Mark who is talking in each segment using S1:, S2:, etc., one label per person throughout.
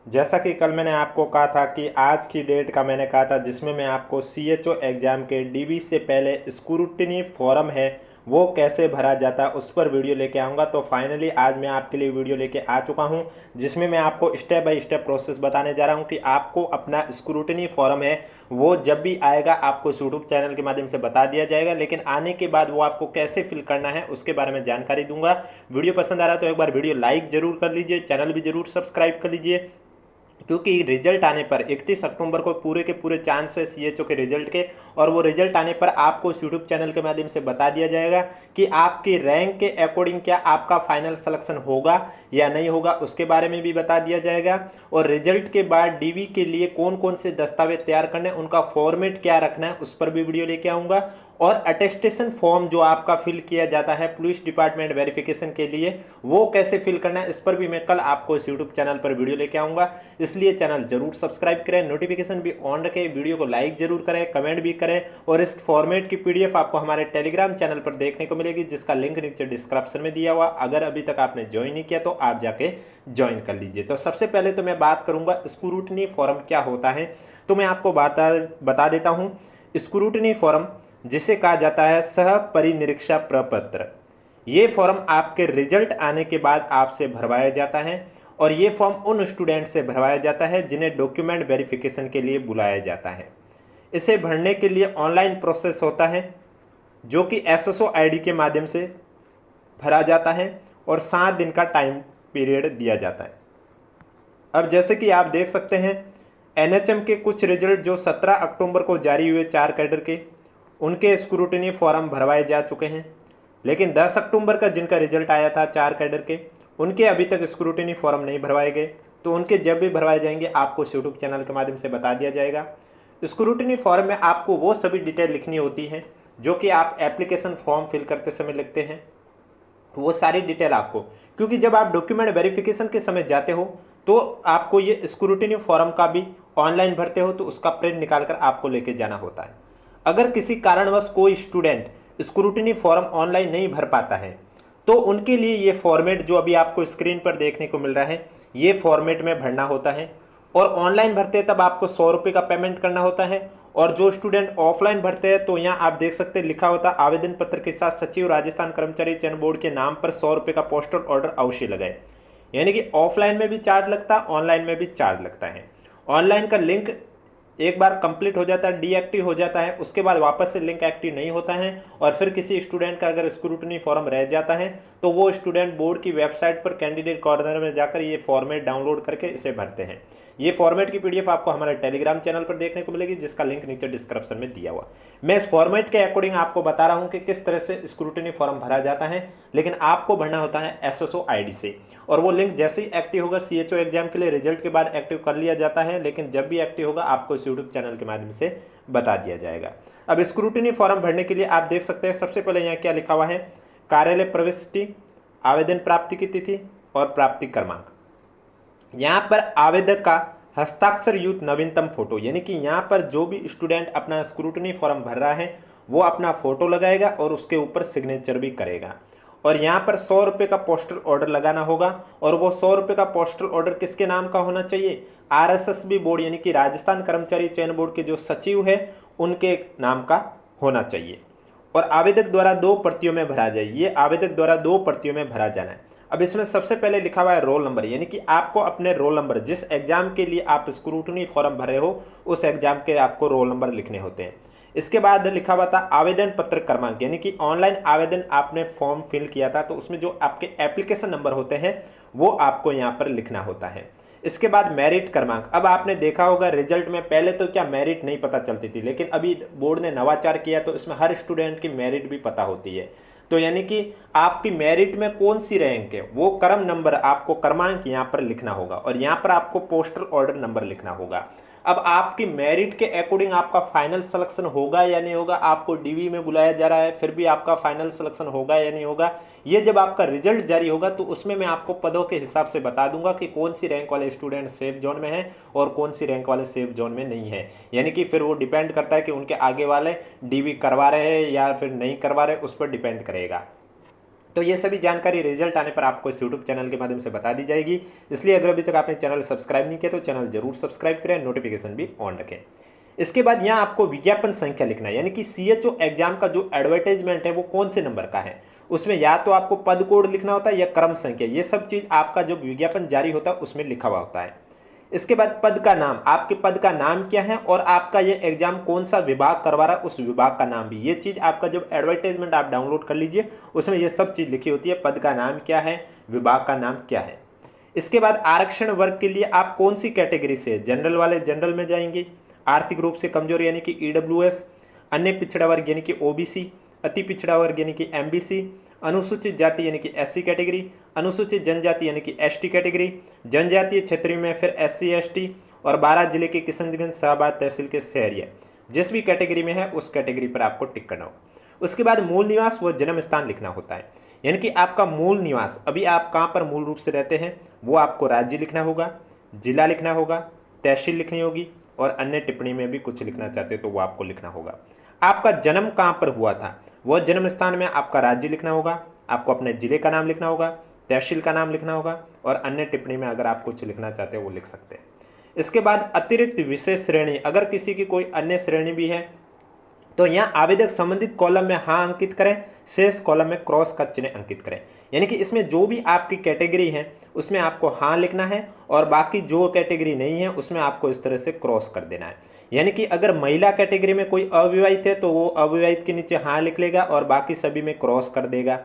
S1: जैसा कि कल मैंने आपको कहा था कि आज की डेट का मैंने कहा था जिसमें मैं आपको सीएचओ एग्ज़ाम के डीबी से पहले स्क्रूटिनी फॉर्म है वो कैसे भरा जाता है उस पर वीडियो लेके आऊँगा। तो फाइनली आज मैं आपके लिए वीडियो लेके आ चुका हूँ जिसमें मैं आपको स्टेप बाय स्टेप प्रोसेस बताने जा रहा हूँ कि आपको अपना स्क्रूटिनी फॉर्म है वो जब भी आएगा आपको यूट्यूब चैनल के माध्यम से बता दिया जाएगा, लेकिन आने के बाद वो आपको कैसे फिल करना है उसके बारे में जानकारी दूंगा। वीडियो पसंद आ रहा है तो एक बार वीडियो लाइक जरूर कर लीजिए, चैनल भी जरूर सब्सक्राइब कर लीजिए, क्योंकि रिजल्ट आने पर 31 अक्टूबर को पूरे के पूरे चांस है सीएचओ के रिजल्ट के, और वो रिजल्ट आने पर आपको यूट्यूब चैनल के माध्यम से बता दिया जाएगा कि आपकी रैंक के अकॉर्डिंग क्या आपका फाइनल सिलेक्शन होगा या नहीं होगा, उसके बारे में भी बता दिया जाएगा। और रिजल्ट के बाद डीवी के लिए कौन कौन से दस्तावेज तैयार करने, उनका फॉर्मेट क्या रखना है उस पर भी वीडियो लेके आऊँगा। और अटेस्टेशन फॉर्म जो आपका फिल किया जाता है पुलिस डिपार्टमेंट वेरिफिकेशन के लिए वो कैसे फिल करना है इस पर भी मैं कल आपको इस यूट्यूब चैनल पर वीडियो लेके आऊँगा। इसलिए चैनल जरूर सब्सक्राइब करें, नोटिफिकेशन भी ऑन रखें, वीडियो को लाइक जरूर करें, कमेंट भी करें। और इस फॉर्मेट की पीडीएफ आपको हमारे टेलीग्राम चैनल पर देखने को मिलेगी जिसका लिंक नीचे डिस्क्रिप्शन में दिया हुआ। अगर अभी तक आपने ज्वाइन नहीं किया तो आप जाके ज्वाइन कर लीजिए। तो सबसे पहले तो मैं बात करूंगा स्क्रूटनी फॉर्म क्या होता है, तो मैं आपको बता देता हूँ। स्क्रूटनी फॉर्म जिसे कहा जाता है सह परिनिरीक्षा प्रपत्र, ये फॉर्म आपके रिजल्ट आने के बाद आपसे भरवाया जाता है और ये फॉर्म उन स्टूडेंट से भरवाया जाता है जिन्हें डॉक्यूमेंट वेरिफिकेशन के लिए बुलाया जाता है। इसे भरने के लिए ऑनलाइन प्रोसेस होता है जो कि एसएसओ आईडी के माध्यम से भरा जाता है और 7 दिन का टाइम पीरियड दिया जाता है। अब जैसे कि आप देख सकते हैं एनएचएम के कुछ रिजल्ट जो 17 अक्टूबर को जारी हुए 4 कैडर के, उनके स्क्रूटनी फॉर्म भरवाए जा चुके हैं। लेकिन 10 अक्टूबर का जिनका रिजल्ट आया था 4 कैडर के, उनके अभी तक स्क्रूटनी फॉर्म नहीं भरवाए गए, तो उनके जब भी भरवाए जाएंगे आपको यूट्यूब चैनल के माध्यम से बता दिया जाएगा। स्क्रूटनी फॉर्म में आपको वो सभी डिटेल लिखनी होती हैं जो कि आप एप्लीकेशन फॉर्म फिल करते समय लिखते हैं, वो सारी डिटेल आपको, क्योंकि जब आप डॉक्यूमेंट वेरिफिकेशन के समय जाते हो तो आपको ये स्क्रूटनी फॉर्म का भी ऑनलाइन भरते हो तो उसका प्रिंट निकाल कर आपको लेके जाना होता है। अगर किसी कारणवश कोई स्टूडेंट स्क्रूटनी फॉर्म ऑनलाइन नहीं भर पाता है तो उनके लिए ये फॉर्मेट जो अभी आपको स्क्रीन पर देखने को मिल रहा है ये फॉर्मेट में भरना होता है। और ऑनलाइन भरते हैं तब आपको 100 रुपये का पेमेंट करना होता है, और जो स्टूडेंट ऑफलाइन भरते हैं तो यहाँ आप देख सकते हैं लिखा होता है आवेदन पत्र के साथ सचिव राजस्थान कर्मचारी चयन बोर्ड के नाम पर 100 रुपये का पोस्टल ऑर्डर अवश्य लगाए। यानी कि ऑफलाइन में भी चार्ज लगता है, ऑनलाइन में भी चार्ज लगता है। ऑनलाइन का लिंक एक बार कंप्लीट हो जाता है, डीएक्टिव हो जाता है, उसके बाद वापस से लिंक एक्टिव नहीं होता है। और फिर किसी स्टूडेंट का अगर स्क्रूटनी फॉर्म रह जाता है तो वो स्टूडेंट बोर्ड की वेबसाइट पर कैंडिडेट कॉर्नर में जाकर ये फॉर्मेट डाउनलोड करके इसे भरते हैं। ये फॉर्मेट की पीडीएफ आपको हमारे टेलीग्राम चैनल पर देखने को मिलेगी जिसका लिंक नीचे डिस्क्रिप्शन में दिया हुआ। मैं इस फॉर्मेट के अकॉर्डिंग आपको बता रहा हूं कि किस तरह से स्क्रूटनी फॉर्म भरा जाता है, लेकिन आपको भरना होता है एसएसओ आईडी से, और वो लिंक जैसे ही एक्टिव होगा सीएचओ एग्जाम के लिए रिजल्ट के बाद एक्टिव कर लिया जाता है, लेकिन जब भी एक्टिव होगा आपको इस यूट्यूब चैनल के माध्यम से बता दिया जाएगा। अब स्क्रूटनी फॉर्म भरने के लिए आप देख सकते हैं सबसे पहले यहाँ क्या लिखा हुआ है, कार्यालय प्रविष्टि, आवेदन प्राप्ति की तिथि और प्राप्ति क्रमांक। यहाँ पर आवेदक का हस्ताक्षर युक्त नवीनतम फोटो, यानी कि यहाँ पर जो भी स्टूडेंट अपना स्क्रूटनी फॉर्म भर रहा है वो अपना फोटो लगाएगा और उसके ऊपर सिग्नेचर भी करेगा। और यहाँ पर 100 रुपये का पोस्टल ऑर्डर लगाना होगा, और वो 100 रुपये का पोस्टल ऑर्डर किसके नाम का होना चाहिए, आरएसएसबी बोर्ड यानी कि राजस्थान कर्मचारी चयन बोर्ड के जो सचिव है उनके नाम का होना चाहिए। और आवेदक द्वारा 2 प्रतियों में भरा जाए, ये आवेदक द्वारा 2 प्रतियों में भरा जाना है। अब इसमें सबसे पहले लिखा हुआ है रोल नंबर, यानी कि आपको अपने रोल नंबर, जिस एग्जाम के लिए आप स्क्रूटनी फॉर्म भरे हो उस एग्जाम के आपको रोल नंबर लिखने होते हैं। इसके बाद लिखा हुआ था आवेदन पत्र क्रमांक, यानी कि ऑनलाइन आवेदन आपने फॉर्म फिल किया था तो उसमें जो आपके एप्लीकेशन नंबर होते हैं वो आपको यहाँ पर लिखना होता है। इसके बाद मेरिट क्रमांक। अब आपने देखा होगा रिजल्ट में पहले तो क्या मेरिट नहीं पता चलती थी, लेकिन अभी बोर्ड ने नवाचार किया तो इसमें हर स्टूडेंट की मेरिट भी पता होती है। तो यानी कि आपकी मेरिट में कौन सी रैंक है वो क्रम नंबर, आपको क्रमांक यहाँ पर लिखना होगा, और यहाँ पर आपको पोस्टल ऑर्डर नंबर लिखना होगा। अब आपकी मेरिट के अकॉर्डिंग आपका फाइनल सिलेक्शन होगा या नहीं होगा, आपको डीवी में बुलाया जा रहा है फिर भी आपका फाइनल सिलेक्शन होगा या नहीं होगा, ये जब आपका रिजल्ट जारी होगा तो उसमें मैं आपको पदों के हिसाब से बता दूंगा कि कौन सी रैंक वाले स्टूडेंट सेफ जोन में है और कौन सी रैंक वाले सेफ जोन में नहीं है। यानी कि फिर वो डिपेंड करता है कि उनके आगे वाले डीवी करवा रहे हैं या फिर नहीं करवा रहे, उस पर डिपेंड करेगा। तो ये सभी जानकारी रिजल्ट आने पर आपको इस यूट्यूब चैनल के माध्यम से बता दी जाएगी। इसलिए अगर अभी तक आपने चैनल सब्सक्राइब नहीं किया तो चैनल जरूर सब्सक्राइब करें, नोटिफिकेशन भी ऑन रखें। इसके बाद यहाँ आपको विज्ञापन संख्या लिखना है, यानी कि सीएचओ एग्जाम का जो एडवर्टाइजमेंट है वो कौन से नंबर का है। उसमें या तो आपको पद कोड लिखना होता है या क्रम संख्या, ये सब चीज़ आपका जो विज्ञापन जारी होता है उसमें लिखा हुआ होता है। इसके बाद पद का नाम, आपके पद का नाम क्या है और आपका ये एग्जाम कौन सा विभाग करवा रहा है उस विभाग का नाम भी, ये चीज़ आपका जब एडवर्टाइजमेंट आप डाउनलोड कर लीजिए उसमें ये सब चीज़ लिखी होती है, पद का नाम क्या है, विभाग का नाम क्या है। इसके बाद आरक्षण वर्ग के लिए आप कौन सी कैटेगरी से, जनरल वाले जनरल में जाएंगे, आर्थिक रूप से कमजोर यानी कि ईडब्ल्यूएस, अन्य पिछड़ा वर्ग यानी कि ओबीसी, अति पिछड़ा वर्ग यानी कि एमबीसी, अनुसूचित जाति यानी कि एससी कैटेगरी, अनुसूचित जनजाति यानी कि एसटी कैटेगरी, जनजातीय क्षेत्रों में फिर एससी एसटी, और 12 जिले के किशनगंज शाहबाद तहसील के शहरिया, जिस भी कैटेगरी में है उस कैटेगरी पर आपको टिक करना हो। उसके बाद मूल निवास व जन्म स्थान लिखना होता है, यानी कि आपका मूल निवास, अभी आप कहाँ पर मूल रूप से रहते हैं वो आपको राज्य लिखना होगा, जिला लिखना होगा, तहसील लिखनी होगी, और अन्य टिप्पणी में भी कुछ लिखना चाहते हो तो वो आपको लिखना होगा। आपका जन्म कहाँ पर हुआ था वह जन्म स्थान में आपका राज्य लिखना होगा, आपको अपने जिले का नाम लिखना होगा, तहसील का नाम लिखना होगा, और अन्य टिप्पणी में अगर आप कुछ लिखना चाहते हो वो लिख सकते हैं। इसके बाद अतिरिक्त विशेष श्रेणी, अगर किसी की कोई अन्य श्रेणी भी है तो यहाँ आवेदक संबंधित कॉलम में हाँ अंकित करें, शेष कॉलम में क्रॉस का चिन्ह अंकित करें, यानी कि इसमें जो भी आपकी कैटेगरी है उसमें आपको हाँ लिखना है और बाकी जो कैटेगरी नहीं है उसमें आपको इस तरह से क्रॉस कर देना है। यानी कि अगर महिला कैटेगरी में कोई अविवाहित है तो वो अविवाहित के नीचे हाँ लिख लेगा और बाकी सभी में क्रॉस कर देगा।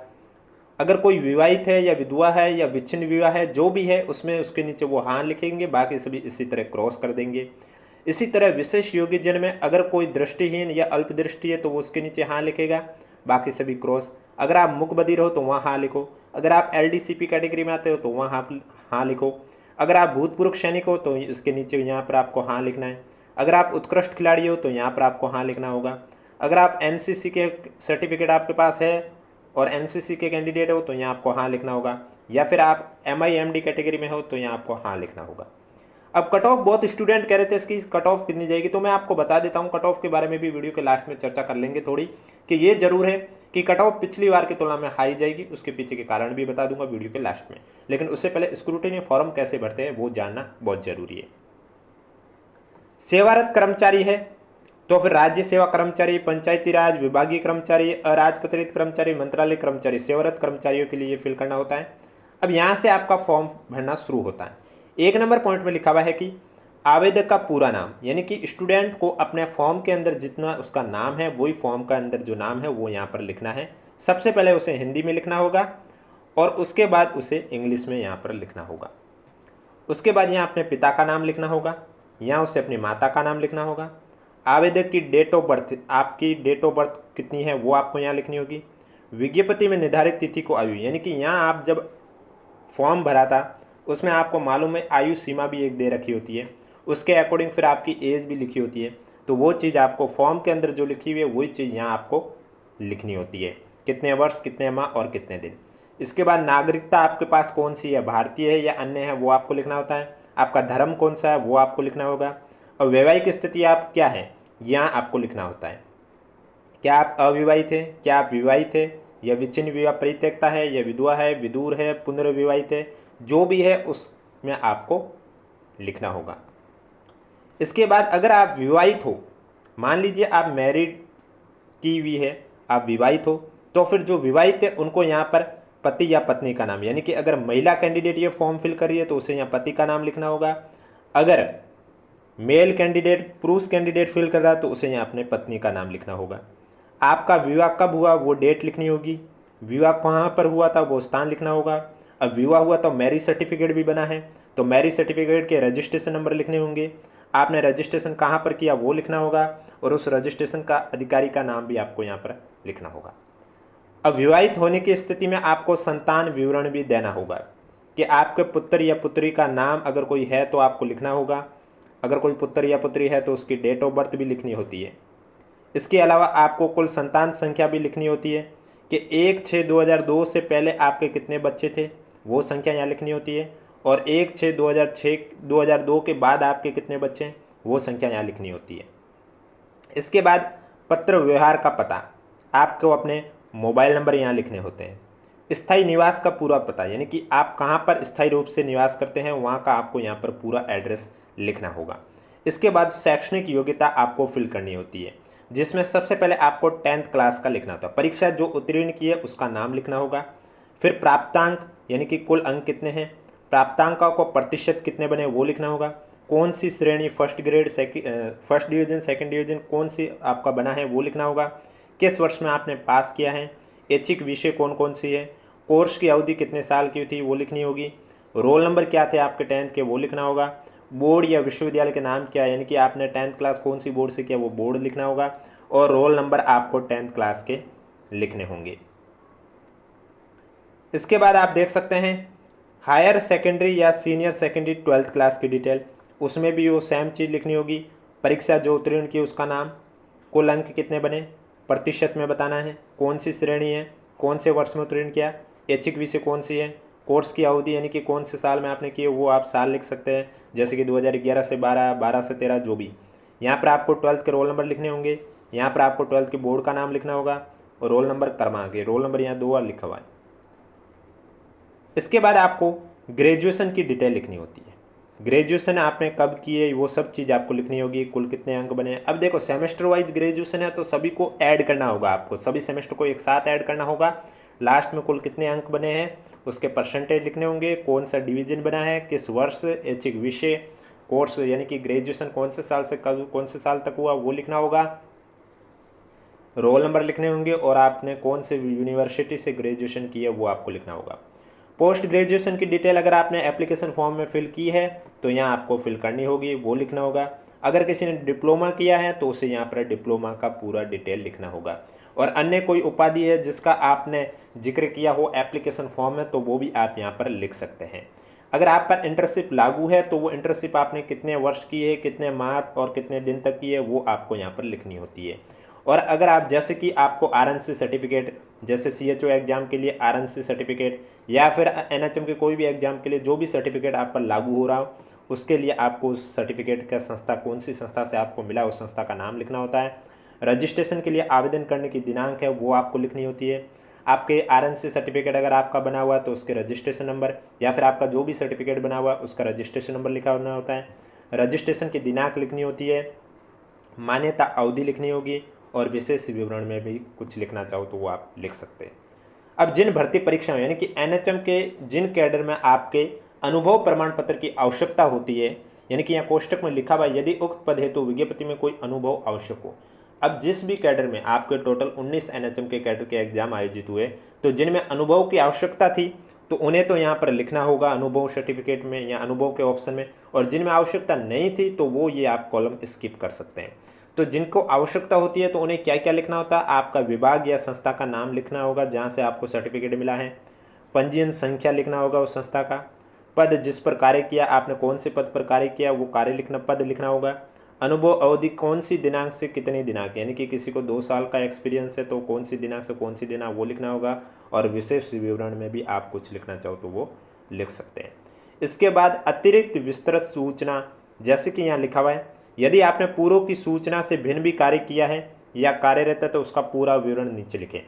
S1: अगर कोई विवाहित है या विधवा है या विच्छिन्न विवाह है, जो भी है उसमें उसके नीचे वो हाँ लिखेंगे, बाकी सभी इसी तरह क्रॉस कर देंगे। इसी तरह विशेष योग्य जन में अगर कोई दृष्टिहीन या अल्पदृष्टि है तो वो उसके नीचे हाँ लिखेगा, बाकी सभी क्रॉस। अगर आप मूकबधिर हो तो वहाँ हाँ लिखो, अगर आप एलडीसीपी कैटेगरी में आते हो तो वहाँ हाँ लिखो, अगर आप भूतपूर्व सैनिक हो तो इसके नीचे यहाँ पर आपको हाँ लिखना है, अगर आप उत्कृष्ट खिलाड़ी हो तो यहाँ पर आपको हाँ लिखना होगा, अगर आप एनसीसी के सर्टिफिकेट आपके पास है और एनसीसी के कैंडिडेट हो तो यहाँ आपको हाँ लिखना होगा, या फिर आप एमआईएमडी कैटेगरी में हो तो यहाँ आपको हाँ लिखना होगा। अब कट ऑफ, बहुत स्टूडेंट कह रहे थे इसकी कट ऑफ कितनी जाएगी, तो मैं आपको बता देता हूँ। कट ऑफ के बारे में भी वीडियो के लास्ट में चर्चा कर लेंगे थोड़ी, कि ये जरूर है कि कट ऑफ पिछली बार की तुलना में हाई जाएगी, उसके पीछे के कारण भी बता दूंगा वीडियो के लास्ट में। लेकिन उससे पहले स्क्रूटिनी फॉर्म कैसे भरते हैं वो जानना बहुत जरूरी है। सेवारत कर्मचारी है तो फिर राज्य सेवा कर्मचारी, पंचायती राज, विभागीय कर्मचारी, अराजपत्रित कर्मचारी, मंत्रालय कर्मचारी, सेवारत कर्मचारियों के लिए फिल करना होता है। अब यहाँ से आपका फॉर्म भरना शुरू होता है। 1 नंबर पॉइंट में लिखा हुआ है कि आवेदक का पूरा नाम, यानी कि स्टूडेंट को अपने फॉर्म के अंदर जितना उसका नाम है वही फॉर्म का अंदर जो नाम है वो यहाँ पर लिखना है। सबसे पहले उसे हिंदी में लिखना होगा और उसके बाद उसे इंग्लिश में यहाँ पर लिखना होगा। उसके बाद यहाँ अपने पिता का नाम लिखना होगा, यहाँ उसे अपनी माता का नाम लिखना होगा। आवेदक की डेट ऑफ बर्थ, आपकी डेट ऑफ बर्थ कितनी है वो आपको यहाँ लिखनी होगी। विज्ञप्ति में निर्धारित तिथि को आयु, यानी कि यहाँ आप जब फॉर्म भरा था उसमें आपको मालूम है आयु सीमा भी एक दे रखी होती है, उसके अकॉर्डिंग फिर आपकी एज भी लिखी होती है, तो वो चीज़ आपको फॉर्म के अंदर जो लिखी हुई है वही चीज़ यहाँ आपको लिखनी होती है, कितने वर्ष, कितने माह और कितने दिन। इसके बाद नागरिकता आपके पास कौन सी है, भारतीय है या अन्य है, वो आपको लिखना होता है। आपका धर्म कौन सा है वो आपको लिखना होगा। और वैवाहिक स्थिति आप क्या है यहाँ आपको लिखना होता है। क्या आप अविवाहित हैं, क्या आप विवाहित है, या विच्छिन्न विवाह परित्यक्ता है, या विधवा है, विदूर है, पुनर्विवाहित है, जो भी है उसमें आपको लिखना होगा। इसके बाद अगर आप विवाहित हो, मान लीजिए आप मैरिड की हुई है, आप विवाहित हो, तो फिर जो विवाहित है उनको यहाँ पर पति या पत्नी का नाम, यानी कि अगर महिला कैंडिडेट ये फॉर्म फिल कर रही है तो उसे यहाँ पति का नाम लिखना होगा। अगर मेल कैंडिडेट, पुरुष कैंडिडेट फिल कर रहा है तो उसे यहाँ अपने पत्नी का नाम लिखना होगा। आपका विवाह कब हुआ वो डेट लिखनी होगी, विवाह कहाँ पर हुआ था वो स्थान लिखना होगा। अब विवाह हुआ तो मैरिज सर्टिफिकेट भी बना है तो मैरिज सर्टिफिकेट के रजिस्ट्रेशन नंबर लिखने होंगे। आपने रजिस्ट्रेशन कहाँ पर किया वो लिखना होगा और उस रजिस्ट्रेशन का अधिकारी का नाम भी आपको यहाँ पर लिखना होगा। अब विवाहित होने की स्थिति में आपको संतान विवरण भी देना होगा कि आपके पुत्र या पुत्री का नाम अगर कोई है तो आपको लिखना होगा, अगर कोई पुत्र या पुत्री है तो उसकी डेट ऑफ बर्थ भी लिखनी होती है। इसके अलावा आपको कुल संतान संख्या भी लिखनी होती है कि 1/6/2002 से पहले आपके कितने बच्चे थे वो संख्या यहाँ लिखनी होती है, और 1/6/2002 के बाद आपके कितने बच्चे हैं वो संख्या यहाँ लिखनी होती है। इसके बाद पत्र व्यवहार का पता, आपको अपने मोबाइल नंबर यहाँ लिखने होते हैं। स्थायी निवास का पूरा पता, यानी कि आप कहाँ पर स्थायी रूप से निवास करते हैं वहाँ का आपको यहाँ पर पूरा एड्रेस लिखना होगा। इसके बाद शैक्षणिक योग्यता आपको फिल करनी होती है, जिसमें सबसे पहले आपको 10th क्लास का लिखना होता है। परीक्षा जो उत्तीर्ण की है उसका नाम लिखना होगा। फिर प्राप्तांक, यानी कि कुल अंक कितने हैं, प्राप्तांकों को प्रतिशत कितने बने वो लिखना होगा। कौन सी श्रेणी, first grade, first division, second division कौन सी आपका बना है वो लिखना होगा। किस वर्ष में आपने पास किया है, ऐच्छिक विषय कौन कौन सी है, कोर्स की अवधि कितने साल की थी वो लिखनी होगी। रोल नंबर क्या थे आपके 10th के वो लिखना होगा। बोर्ड या विश्वविद्यालय के नाम क्या है, यानी कि आपने 10th क्लास कौन सी बोर्ड से किया वो बोर्ड लिखना होगा। और रोल नंबर आपको 10th क्लास के लिखने होंगे। इसके बाद आप देख सकते हैं हायर सेकेंडरी या सीनियर सेकेंडरी 12th क्लास की डिटेल, उसमें भी वो सेम चीज़ लिखनी होगी। परीक्षा जो उत्तीर्ण की उसका नाम, कुल अंक कितने बने, प्रतिशत में बताना है, कौन सी श्रेणी है, कौन से वर्ष में उत्तीर्ण किया, ऐच्छिक विषय कौन सी है, कोर्स की अवधि यानी कि कौन से साल में आपने किए वो आप साल लिख सकते हैं, जैसे कि 2011 से 12, 12 से 13 जो भी। यहाँ पर आपको 12th के रोल नंबर लिखने होंगे। यहाँ पर आपको 12th के बोर्ड का नाम लिखना होगा और रोल नंबर क्रमांक, रोल नंबर यहाँ 2 बार लिखा हुआ है। इसके बाद आपको ग्रेजुएशन की डिटेल लिखनी होती है। ग्रेजुएशन आपने कब किए वो सब चीज़ आपको लिखनी होगी, कुल कितने अंक बने। अब देखो सेमेस्टर वाइज ग्रेजुएशन है तो सभी को ऐड करना होगा, आपको सभी सेमेस्टर को एक साथ ऐड करना होगा। लास्ट में कुल कितने अंक बने हैं उसके परसेंटेज लिखने होंगे, कौन सा डिवीजन बना है, किस वर्ष, ऐच्छिक विषय, कोर्स यानी कि ग्रेजुएशन कौन से साल से कौन से साल तक हुआ वो लिखना होगा। रोल नंबर लिखने होंगे और आपने कौन से यूनिवर्सिटी से ग्रेजुएशन की है वो आपको लिखना होगा। पोस्ट ग्रेजुएशन की डिटेल अगर आपने एप्लीकेशन फॉर्म में फिल की है तो यहाँ आपको फिल करनी होगी, वो लिखना होगा। अगर किसी ने डिप्लोमा किया है तो उसे यहाँ पर डिप्लोमा का पूरा डिटेल लिखना होगा। और अन्य कोई उपाधि है जिसका आपने जिक्र किया हो एप्लीकेशन फॉर्म में तो वो भी आप यहाँ पर लिख सकते हैं। अगर आप पर इंटर्नशिप लागू है तो वो इंटर्नशिप आपने कितने वर्ष की है, कितने माह और कितने दिन तक की है वो आपको यहाँ पर लिखनी होती है। और अगर आप जैसे कि आपको आरएनसी सर्टिफिकेट, जैसे सीएचओ एग्जाम के लिए आरएनसी सर्टिफिकेट या फिर एनएचएम के कोई भी एग्जाम के लिए जो भी सर्टिफिकेट आप पर लागू हो रहा हो उसके लिए आपको उस सर्टिफिकेट का संस्था कौन सी संस्था से आपको मिला उस संस्था का नाम लिखना होता है। रजिस्ट्रेशन के लिए आवेदन करने की दिनांक है वो आपको लिखनी होती है। आपके आरएनसी सर्टिफिकेट अगर आपका बना हुआ है तो उसके रजिस्ट्रेशन नंबर या फिर आपका जो भी सर्टिफिकेट बना हुआ है उसका रजिस्ट्रेशन नंबर लिखा होना होता है। रजिस्ट्रेशन की दिनांक लिखनी होती है, मान्यता अवधि लिखनी होगी और विशेष विवरण में भी कुछ लिखना चाहो तो वो आप लिख सकते हैं। अब जिन भर्ती परीक्षाओं यानी कि एनएचएम के जिन कैडर में आपके अनुभव प्रमाण पत्र की आवश्यकता होती है, यानी कि यहाँ कोष्टक में लिखा हुआ यदि उक्त पद हेतु विज्ञप्ति में कोई अनुभव आवश्यक हो। अब जिस भी कैडर में आपके टोटल 19 एनएचएम के कैडर के एग्जाम आयोजित हुए तो जिनमें अनुभव की आवश्यकता थी तो उन्हें तो यहाँ पर लिखना होगा अनुभव सर्टिफिकेट में या अनुभव के ऑप्शन में, और जिनमें आवश्यकता नहीं थी तो वो ये आप कॉलम स्किप कर सकते हैं। तो जिनको आवश्यकता होती है तो उन्हें क्या क्या लिखना होता है, आपका विभाग या संस्था का नाम लिखना होगा जहाँ से आपको सर्टिफिकेट मिला है, पंजीयन संख्या लिखना होगा उस संस्था का, पद जिस पर कार्य किया आपने कौन से पद पर कार्य किया वो कार्य लिखना पद लिखना होगा, अनुभव अवधि कौन सी दिनांक से कितनी दिनांक, यानी कि किसी को 2 साल का एक्सपीरियंस है तो कौन सी दिनांक से कौन सी दिनांक वो लिखना होगा, और विशेष विवरण में भी आप कुछ लिखना चाहो तो वो लिख सकते हैं। इसके बाद अतिरिक्त विस्तृत सूचना, जैसे कि यहाँ लिखा हुआ है यदि आपने पूर्व की सूचना से भिन्न भी कार्य किया है या कार्यरत है तो उसका पूरा विवरण नीचे लिखें।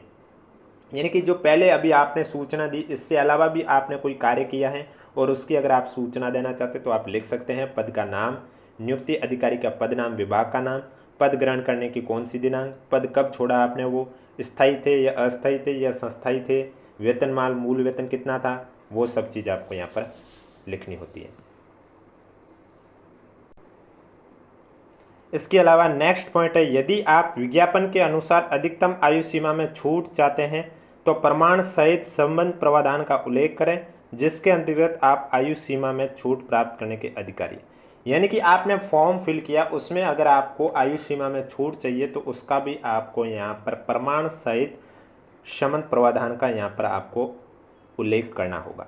S1: यानी कि जो पहले अभी आपने सूचना दी इससे अलावा भी आपने कोई कार्य किया है और उसकी अगर आप सूचना देना चाहते तो आप लिख सकते हैं। पद का नाम, नियुक्ति अधिकारी का पद नाम, विभाग का नाम, पद ग्रहण करने की कौन सी दिनांक, पद कब छोड़ा आपने, वो स्थायी थे या अस्थायी थे या संस्थायी थे, वेतनमान मूल वेतन कितना था, वो सब चीज़ आपको यहाँ पर लिखनी होती है। इसके अलावा नेक्स्ट पॉइंट है यदि आप विज्ञापन के अनुसार अधिकतम आयु सीमा में छूट चाहते हैं तो प्रमाण सहित संबंध प्रावधान का उल्लेख करें जिसके अंतर्गत आप आयु सीमा में छूट प्राप्त करने के अधिकारी, यानी कि आपने फॉर्म फिल किया उसमें अगर आपको आयु सीमा में छूट चाहिए तो उसका भी आपको यहाँ पर प्रमाण सहित संबंध प्रावधान का यहाँ पर आपको उल्लेख करना होगा।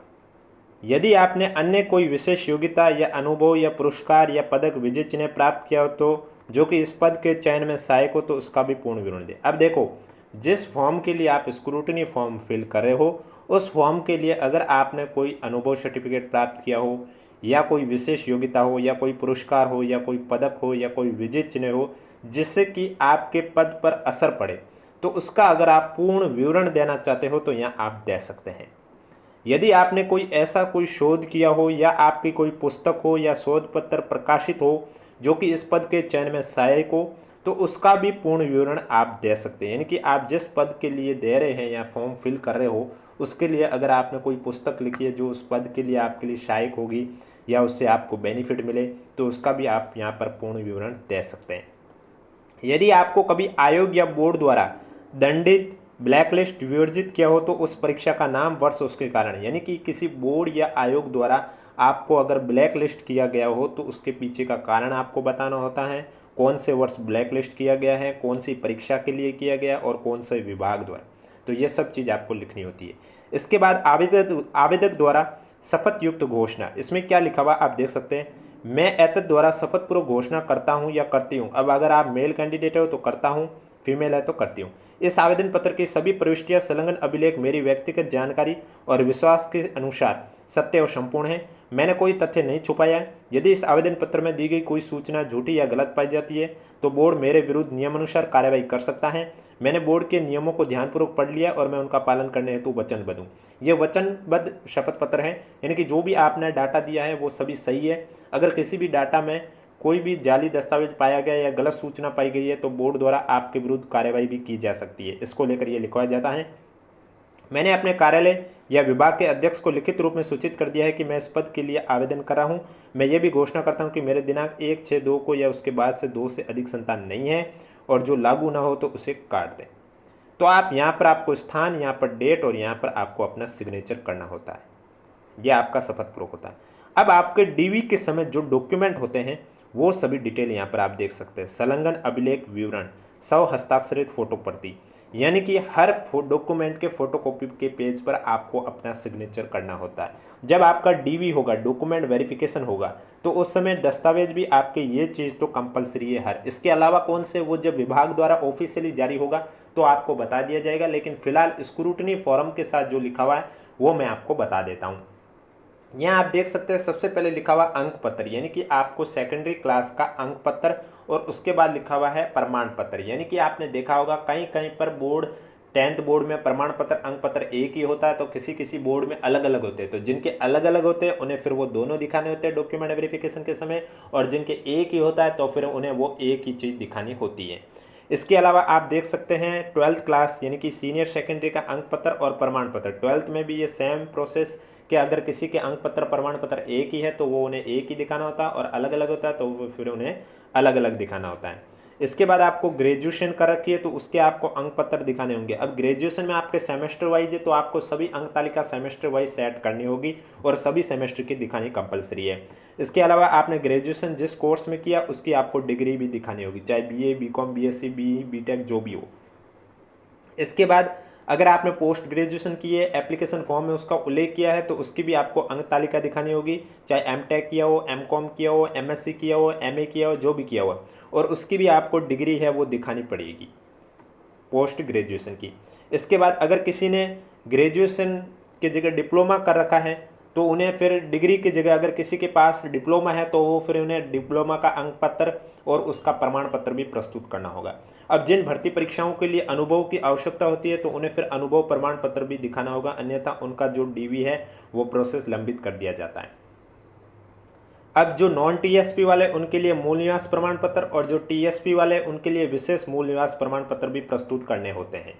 S1: यदि आपने अन्य कोई विशेष योग्यता या अनुभव या पुरस्कार या पदक विजय चिन्ह प्राप्त किया हो तो जो कि इस पद के चयन में सहायक हो तो उसका भी पूर्ण विवरण दें। अब देखो जिस फॉर्म के लिए आप स्क्रूटनी फॉर्म फिल कर रहे हो उस फॉर्म के लिए अगर आपने कोई अनुभव सर्टिफिकेट प्राप्त किया हो या कोई विशेष योग्यता हो या कोई पुरस्कार हो या कोई पदक हो या कोई विजय चिन्ह हो जिससे कि आपके पद पर असर पड़े तो उसका अगर आप पूर्ण विवरण देना चाहते हो तो यहाँ आप दे सकते हैं। यदि आपने कोई ऐसा कोई शोध किया हो या आपकी कोई पुस्तक हो या शोध पत्र प्रकाशित हो जो कि इस पद के चयन में सहायक हो, तो उसका भी पूर्ण विवरण आप दे सकते हैं। यानी कि आप जिस पद के लिए दे रहे हैं या फॉर्म फिल कर रहे हो, उसके लिए अगर आपने कोई पुस्तक लिखी है जो उस पद के लिए आपके लिए सहायक होगी या उससे आपको बेनिफिट मिले, तो उसका भी आप यहाँ पर पूर्ण विवरण दे सकते हैं। यदि आपको कभी आयोग या बोर्ड द्वारा दंडित, ब्लैकलिस्ट, विवर्जित किया हो तो उस परीक्षा का नाम, वर्ष, उसके कारण, यानी कि किसी बोर्ड या आयोग द्वारा आपको अगर ब्लैक लिस्ट किया गया हो तो उसके पीछे का कारण आपको बताना होता है। कौन से वर्ष ब्लैक लिस्ट किया गया है, कौन सी परीक्षा के लिए किया गया और कौन से विभाग द्वारा, तो ये सब चीज़ आपको लिखनी होती है। इसके बाद आवेदक द्वारा शपथ युक्त घोषणा, इसमें क्या लिखा हुआ आप देख सकते हैं, मैं एतद द्वारा शपथ पूर्वक घोषणा करता हूं या करती हूं। अब अगर आप मेल कैंडिडेट हो तो करता हूं, फीमेल है तो करती हूं। इस आवेदन पत्र की सभी प्रविष्टियां, संलग्न अभिलेख मेरी व्यक्तिगत जानकारी और विश्वास के अनुसार सत्य और संपूर्ण है। मैंने कोई तथ्य नहीं छुपाया है। यदि इस आवेदन पत्र में दी गई कोई सूचना झूठी या गलत पाई जाती है तो बोर्ड मेरे विरुद्ध नियमानुसार कार्रवाई कर सकता है। मैंने बोर्ड के नियमों को ध्यानपूर्वक पढ़ लिया और मैं उनका पालन करने हेतु वचनबद्ध हूँ। ये वचनबद्ध शपथ पत्र है, यानी कि जो भी आपने डाटा दिया है वो सभी सही है। अगर किसी भी डाटा में कोई भी जाली दस्तावेज पाया गया या गलत सूचना पाई गई है तो बोर्ड द्वारा आपके विरुद्ध कार्रवाई भी की जा सकती है। इसको लेकर ये लिखवाया जाता है। मैंने अपने कार्यालय या विभाग के अध्यक्ष को लिखित रूप में सूचित कर दिया है कि मैं इस पद के लिए आवेदन कर रहा हूं। मैं ये भी घोषणा करता हूं कि मेरे दिनांक 1/6/2 को या उसके बाद से 2 से अधिक संतान नहीं है और जो लागू ना हो तो उसे काट दें। तो आप यहाँ पर आपको स्थान, यहाँ पर डेट और यहाँ पर आपको अपना सिग्नेचर करना होता है। यह आपका शपथ पूर्वक होता है। अब आपके डीवी के समय जो डॉक्यूमेंट होते हैं वो सभी डिटेल यहाँ पर आप देख सकते हैं। संलग्न अभिलेख विवरण, 100 हस्ताक्षरित फोटो प्रति, यानी कि हर डॉक्यूमेंट के फोटोकॉपी के पेज पर आपको अपना सिग्नेचर करना होता है। जब आपका डीवी होगा, डॉक्यूमेंट वेरिफिकेशन होगा, तो उस समय दस्तावेज भी आपके ये चीज़ तो कंपलसरी है हर। इसके अलावा कौन से, वो जब विभाग द्वारा ऑफिशियली जारी होगा तो आपको बता दिया जाएगा, लेकिन फिलहाल स्क्रूटनी फॉर्म के साथ जो लिखा हुआ है वो मैं आपको बता देता हूँ। यहाँ आप देख सकते हैं सबसे पहले लिखा हुआ अंक पत्र, यानी कि आपको सेकेंडरी क्लास का अंक पत्र, और उसके बाद लिखा हुआ है प्रमाण पत्र। यानी कि आपने देखा होगा कहीं कहीं पर बोर्ड, 10th बोर्ड में प्रमाण पत्र, अंक पत्र एक ही होता है, तो किसी किसी बोर्ड में अलग अलग होते हैं। तो जिनके अलग अलग होते हैं उन्हें फिर वो दोनों दिखाने होते हैं डॉक्यूमेंट वेरिफिकेशन के समय, और जिनके एक ही होता है तो फिर उन्हें वो एक ही चीज़ दिखानी होती है। इसके अलावा आप देख सकते हैं 12th क्लास यानी कि सीनियर सेकेंडरी का अंक पत्र और प्रमाण पत्र। 12th में भी ये सेम प्रोसेस कि अगर किसी के अंक पत्र, प्रमाण पत्र एक ही है तो वो उन्हें एक ही दिखाना होता है, और अलग अलग होता है तो वो फिर उन्हें अलग अलग दिखाना होता है। इसके बाद आपको ग्रेजुएशन कर रखी है तो उसके आपको अंक पत्र दिखाने होंगे। अब ग्रेजुएशन में आपके सेमेस्टर वाइज है तो आपको सभी अंक तालिका सेमेस्टर वाइज सेट करनी होगी और सभी सेमेस्टर की दिखानी कंपलसरी है। इसके अलावा आपने ग्रेजुएशन जिस कोर्स में किया उसकी आपको डिग्री भी दिखानी होगी, चाहे BA, BCom, BSc, BE, BTech जो भी हो। इसके बाद अगर आपने पोस्ट ग्रेजुएशन की है, एप्लीकेशन फॉर्म में उसका उल्लेख किया है तो उसकी भी आपको अंक तालिका दिखानी होगी, चाहे एमटेक किया हो, एमकॉम किया हो, एमएससी किया हो, एमए किया हो, जो भी किया हो, और उसकी भी आपको डिग्री है वो दिखानी पड़ेगी पोस्ट ग्रेजुएशन की। इसके बाद अगर किसी ने ग्रेजुएशन की जगह डिप्लोमा कर रखा है तो उन्हें फिर डिग्री की जगह, अगर किसी के पास डिप्लोमा है तो वो फिर उन्हें डिप्लोमा का अंक पत्र और उसका प्रमाण पत्र भी प्रस्तुत करना होगा। अब जिन भर्ती परीक्षाओं के लिए अनुभव की आवश्यकता होती है तो उन्हें फिर अनुभव प्रमाण पत्र भी दिखाना होगा, अन्यथा उनका जो डीवी है वो प्रोसेस लंबित कर दिया जाता है। अब जो नॉन टीएसपी वाले उनके लिए मूल निवास प्रमाण पत्र, और जो टीएसपी वाले उनके लिए विशेष मूल निवास प्रमाण पत्र भी प्रस्तुत करने होते हैं।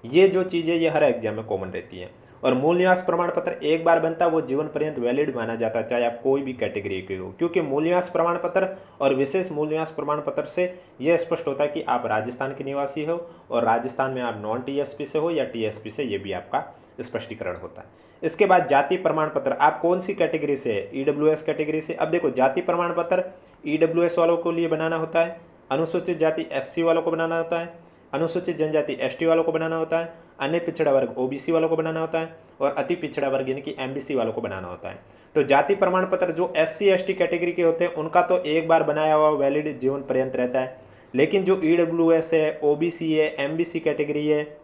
S1: ये जो चीज़ें ये हर एग्जाम में कॉमन रहती हैं। और मूल निवास प्रमाण पत्र एक बार बनता है वो जीवन पर्यंत वैलिड माना जाता है, चाहे आप कोई भी कैटेगरी के हो, क्योंकि मूल निवास प्रमाण पत्र और विशेष मूल निवास प्रमाण पत्र से यह स्पष्ट होता है कि आप राजस्थान के निवासी हो और राजस्थान में आप नॉन टीएसपी से हो या टीएसपी से, ये भी आपका स्पष्टीकरण होता है। इसके बाद जाति प्रमाण पत्र, आप कौन सी कैटेगरी से है, ईडब्ल्यूएस कैटेगरी से। अब देखो जाति प्रमाण पत्र ईडब्ल्यूएस वालों के लिए बनाना होता है, अनुसूचित जाति एससी वालों को बनाना होता है, अनुसूचित जनजाति एसटी वालों को बनाना होता है, अन्य पिछड़ा वर्ग ओबीसी वालों को बनाना होता है, और अति पिछड़ा वर्ग यानी कि एमबीसी वालों को बनाना होता है। तो जाति प्रमाण पत्र जो एससी एसटी कैटेगरी के होते हैं उनका तो एक बार बनाया हुआ वैलिड जीवन पर्यंत रहता है, लेकिन जो ईडब्ल्यूएस है, ओबीसी है, एमबीसी कैटेगरी है,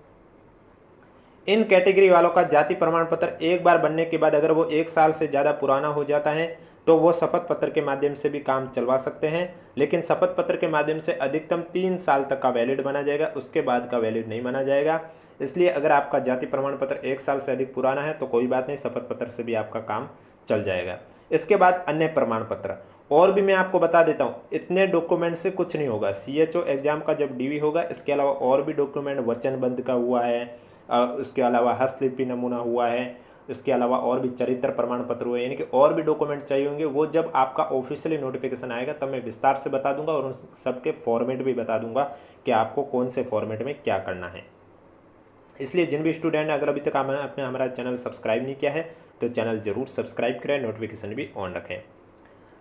S1: इन कैटेगरी वालों का जाति प्रमाण पत्र एक बार बनने के बाद अगर वो 1 साल से ज़्यादा पुराना हो जाता है तो वो शपथ पत्र के माध्यम से भी काम चलवा सकते हैं, लेकिन शपथ पत्र के माध्यम से अधिकतम 3 साल तक का वैलिड माना जाएगा, उसके बाद का वैलिड नहीं माना जाएगा। इसलिए अगर आपका जाति प्रमाण पत्र 1 साल से अधिक पुराना है तो कोई बात नहीं, शपथ पत्र से भी आपका काम चल जाएगा। इसके बाद अन्य प्रमाण पत्र, और भी मैं आपको बता देता हूँ, इतने डॉक्यूमेंट से कुछ नहीं होगा। CHO एग्जाम का जब DV होगा, इसके अलावा और भी डॉक्यूमेंट वचनबद्ध का हुआ है, उसके अलावा हस्तलिपि नमूना हुआ है, इसके अलावा और भी चरित्र प्रमाण पत्र हुए, यानी कि और भी डॉक्यूमेंट चाहिए होंगे। वो जब आपका ऑफिशियली नोटिफिकेशन आएगा तब मैं विस्तार से बता दूंगा और उन सबके फॉर्मेट भी बता दूंगा कि आपको कौन से फॉर्मेट में क्या करना है। इसलिए जिन भी स्टूडेंट ने अगर अभी तक आपने हमारा चैनल सब्सक्राइब नहीं किया है तो चैनल जरूर सब्सक्राइब करें, नोटिफिकेशन भी ऑन रखें।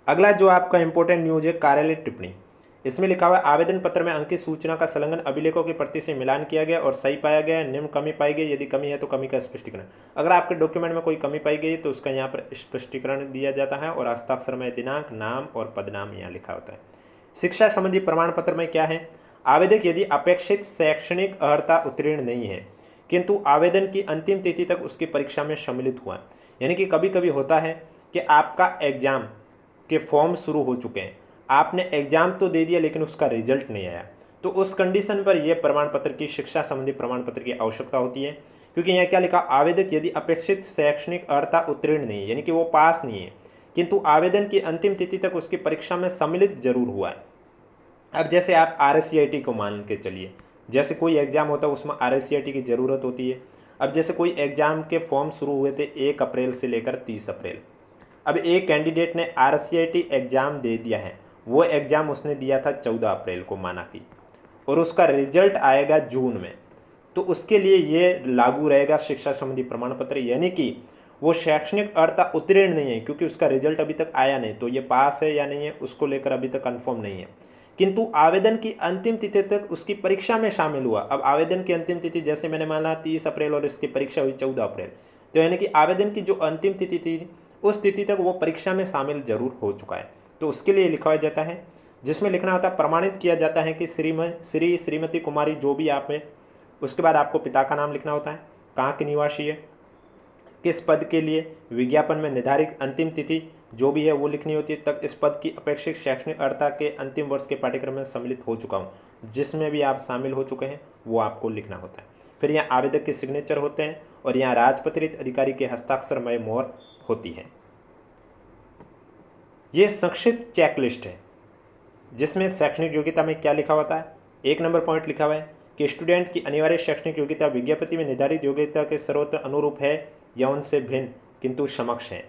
S1: अगला जो आपका इंपॉर्टेंट न्यूज है, कार्यालय टिप्पणी। इसमें लिखा हुआ है, आवेदन पत्र में अंकित सूचना का संलग्न अभिलेखों की प्रति से मिलान किया गया और सही पाया गया, निम्न कमी पाई गई, यदि कमी है तो कमी का स्पष्टीकरण। अगर आपके डॉक्यूमेंट में कोई कमी पाई गई तो उसका यहाँ पर स्पष्टीकरण दिया जाता है और हस्ताक्षर में दिनांक, नाम और पदनाम यहाँ लिखा होता है। शिक्षा संबंधी प्रमाण पत्र में क्या है, आवेदक यदि अपेक्षित शैक्षणिक अर्हता उत्तीर्ण नहीं है किंतु आवेदन की अंतिम तिथि तक उसकी परीक्षा में सम्मिलित हुआ, यानी कि कभी कभी होता है कि आपका एग्जाम के फॉर्म शुरू हो चुके हैं, आपने एग्जाम तो दे दिया लेकिन उसका रिजल्ट नहीं आया, तो उस कंडीशन पर यह प्रमाण पत्र की, शिक्षा संबंधी प्रमाण पत्र की आवश्यकता होती है। क्योंकि यहाँ क्या लिखा, आवेदक यदि अपेक्षित शैक्षणिक अर्हता उत्तीर्ण नहीं है, यानी कि वो पास नहीं है किंतु आवेदन की अंतिम तिथि तक उसकी परीक्षा में सम्मिलित जरूर हुआ है। अब जैसे आप RSCIT को मान के चलिए, जैसे कोई एग्जाम होता है उसमें RSCIT की ज़रूरत होती है। अब जैसे कोई एग्जाम के फॉर्म शुरू हुए थे 1 अप्रैल से लेकर 30 अप्रैल। अब एक कैंडिडेट ने RSCIT एग्ज़ाम दे दिया है, वो एग्ज़ाम उसने दिया था 14 अप्रैल को माना कि, और उसका रिजल्ट आएगा जून में, तो उसके लिए ये लागू रहेगा शिक्षा संबंधी प्रमाण पत्र, यानी कि वो शैक्षणिक अर्हता उत्तीर्ण नहीं है क्योंकि उसका रिजल्ट अभी तक आया नहीं, तो ये पास है या नहीं है उसको लेकर अभी तक कंफर्म नहीं है, किंतु आवेदन की अंतिम तिथि तक उसकी परीक्षा में शामिल हुआ। अब आवेदन की अंतिम तिथि जैसे मैंने माना 30 अप्रैल और इसकी परीक्षा हुई 14 अप्रैल, तो यानी कि आवेदन की जो अंतिम तिथि थी उस तिथि तक वो परीक्षा में शामिल जरूर हो चुका है, तो उसके लिए लिखा जाता है, जिसमें लिखना होता है, प्रमाणित किया जाता है कि श्रीमती कुमारी जो भी आप है, उसके बाद आपको पिता का नाम लिखना होता है, कहाँ के निवासी है, किस पद के लिए, विज्ञापन में निर्धारित अंतिम तिथि जो भी है वो लिखनी होती है, तक इस पद की अपेक्षित शैक्षणिक अर्हता के अंतिम वर्ष के पाठ्यक्रम में सम्मिलित हो चुका हूँ, जिसमें भी आप शामिल हो चुके हैं वो आपको लिखना होता है। फिर यहाँ आवेदक के सिग्नेचर होते हैं और यहाँ राजपत्रित अधिकारी के हस्ताक्षरमय मोहर होती है। ये संक्षिप्त चेकलिस्ट है जिसमें शैक्षणिक योग्यता में क्या लिखा होता है। 1 नंबर पॉइंट लिखा हुआ है कि स्टूडेंट की अनिवार्य शैक्षणिक योग्यता विज्ञप्ति में निर्धारित योग्यता के सर्वोत्तम अनुरूप है या उनसे भिन्न किंतु समक्ष है।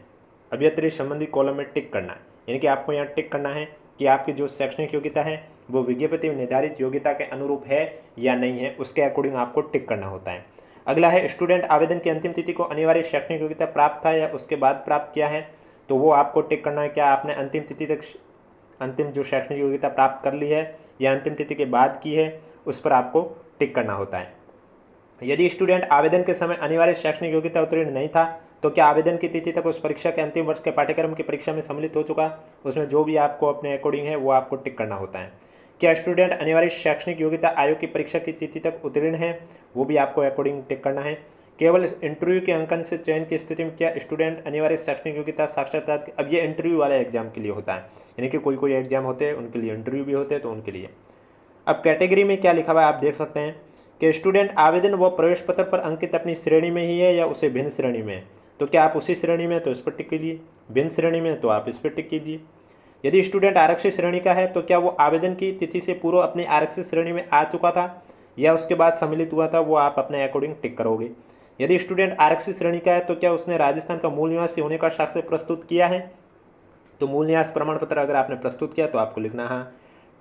S1: अभ्यर्थियों संबंधी कॉलम में टिक करना है, यानी कि आपको यहाँ टिक करना है कि आपकी जो शैक्षणिक योग्यता है वो विज्ञप्ति में निर्धारित योग्यता के अनुरूप है या नहीं है, उसके अकॉर्डिंग आपको टिक करना होता है। अगला है, स्टूडेंट आवेदन की अंतिम तिथि को अनिवार्य शैक्षणिक योग्यता प्राप्त था या उसके बाद प्राप्त किया है, तो वो आपको टिक करना है, क्या आपने अंतिम तिथि तक अंतिम जो शैक्षणिक योग्यता प्राप्त कर ली है या अंतिम तिथि के बाद की है, उस पर आपको टिक करना होता है। यदि स्टूडेंट आवेदन के समय अनिवार्य शैक्षणिक योग्यता उत्तीर्ण नहीं था तो क्या आवेदन की तिथि तक उस परीक्षा के अंतिम वर्ष के पाठ्यक्रम की परीक्षा में सम्मिलित हो चुका, उसमें जो भी आपको अपने अकॉर्डिंग है वो आपको टिक करना होता है। क्या स्टूडेंट अनिवार्य शैक्षणिक योग्यता आयोग की परीक्षा की तिथि तक उत्तीर्ण है, वो भी आपको अकॉर्डिंग टिक करना है। केवल इंटरव्यू के अंकन से चयन की स्थिति में क्या स्टूडेंट अनिवार्य शैक्षणिक योग्यता साक्षात्कार, अब ये इंटरव्यू वाले एग्जाम के लिए होता है, यानी कि कोई एग्जाम होते हैं उनके लिए इंटरव्यू भी होते हैं तो उनके लिए। अब कैटेगरी में क्या लिखा हुआ है आप देख सकते हैं कि स्टूडेंट आवेदन व प्रवेश पत्र पर अंकित अपनी श्रेणी में ही है या उसे भिन्न श्रेणी में है, तो क्या आप उसी श्रेणी में तो इस पर टिक कीजिए, भिन्न श्रेणी में तो आप इस पर टिक कीजिए। यदि स्टूडेंट आरक्षित श्रेणी का है तो क्या वो आवेदन की तिथि से पूर्व अपनी आरक्षित श्रेणी में आ चुका था या उसके बाद सम्मिलित हुआ था, वो आप अपने अकॉर्डिंग टिक करोगे। यदि स्टूडेंट आरक्षित श्रेणी का है तो क्या उसने राजस्थान का मूल निवासी होने का साक्ष्य प्रस्तुत किया है, तो मूल निवास प्रमाण पत्र अगर आपने प्रस्तुत किया तो आपको लिखना है।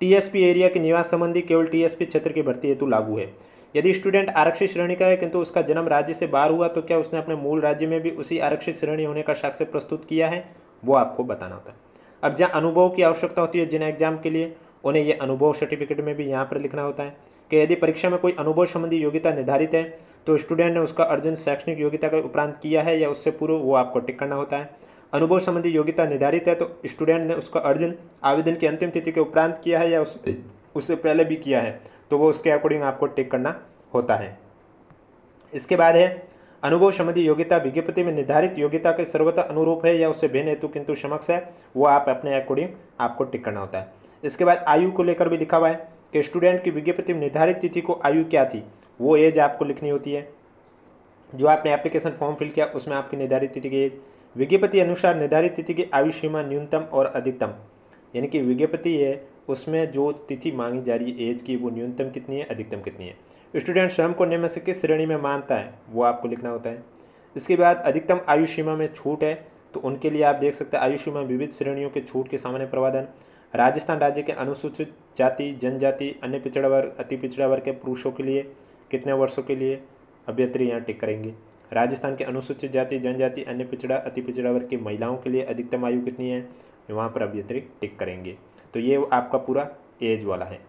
S1: TSP एरिया के निवास संबंधी केवल TSP क्षेत्र की भर्ती हेतु लागू है। यदि स्टूडेंट आरक्षित श्रेणी का है किंतु उसका जन्म राज्य से बाहर हुआ तो क्या उसने अपने मूल राज्य में भी उसी आरक्षित श्रेणी होने का साक्ष्य प्रस्तुत किया है, वो आपको बताना होता है। अब जहाँ अनुभव की आवश्यकता होती है जिन एग्जाम के लिए, उन्हें ये अनुभव सर्टिफिकेट में भी यहाँ पर लिखना होता है कि यदि परीक्षा में कोई अनुभव संबंधी योग्यता निर्धारित है तो स्टूडेंट ने उसका अर्जन शैक्षणिक योग्यता के उपरांत किया है या उससे पूर्व, वो आपको टिक करना होता है। अनुभव संबंधी योग्यता निर्धारित है तो स्टूडेंट ने उसका अर्जन आवेदन की अंतिम तिथि के उपरांत किया है या उससे पहले भी किया है, तो वो उसके अकॉर्डिंग आपको टिक करना होता है। इसके बाद है अनुभव संबंधी योग्यता विज्ञप्ति में निर्धारित योग्यता के सर्वथा अनुरूप है या उससे भिन्न हेतु किंतु समक्ष है, वो आप अपने अकॉर्डिंग आपको टिक करना होता है। इसके बाद आयु को लेकर भी लिखा हुआ है कि स्टूडेंट की विज्ञप्ति में निर्धारित तिथि को आयु क्या थी, वो एज आपको लिखनी होती है। जो आपने एप्लीकेशन फॉर्म फिल किया उसमें आपकी निर्धारित तिथि की एज, विज्ञप्ति अनुसार निर्धारित तिथि की आयु सीमा न्यूनतम और अधिकतम, यानी कि विज्ञप्ति है उसमें जो तिथि मांगी जा रही है एज की वो न्यूनतम कितनी है, अधिकतम कितनी है। स्टूडेंट स्वयं को निम्न में से किस श्रेणी में मानता है वो आपको लिखना होता है। इसके बाद अधिकतम आयु सीमा में छूट है तो उनके लिए आप देख सकते हैं आयु सीमा विविध श्रेणियों के छूट के सामान्य प्रावधान। राजस्थान राज्य के अनुसूचित जाति, जनजाति, अन्य पिछड़ा वर्ग, अति पिछड़ा वर्ग के पुरुषों के लिए कितने वर्षों के लिए अभ्यर्थी यहाँ टिक करेंगे। राजस्थान के अनुसूचित जाति, जनजाति, अन्य पिछड़ा, अति पिछड़ा वर्ग की महिलाओं के लिए अधिकतम आयु कितनी है, वहाँ पर अभ्यर्थी टिक करेंगे। तो ये आपका पूरा एज वाला है।